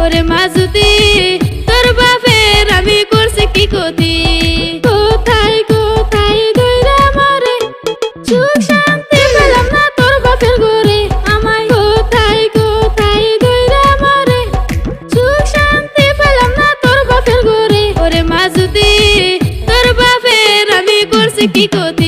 ওরে মাজুতি তোর বাপের আমি করছি কি ক্ষতি কোথায় কোথায় ধইরা মরে সুখ শান্তি পেলাম না তোর বাপের ঘরে আমায় কোথায় কোথায় ধইরা মরে সুখ শান্তি পেলাম না তোর বাপের ঘরে ওরে মাজুতি তোর বাপের আমি করছি কি ক্ষতি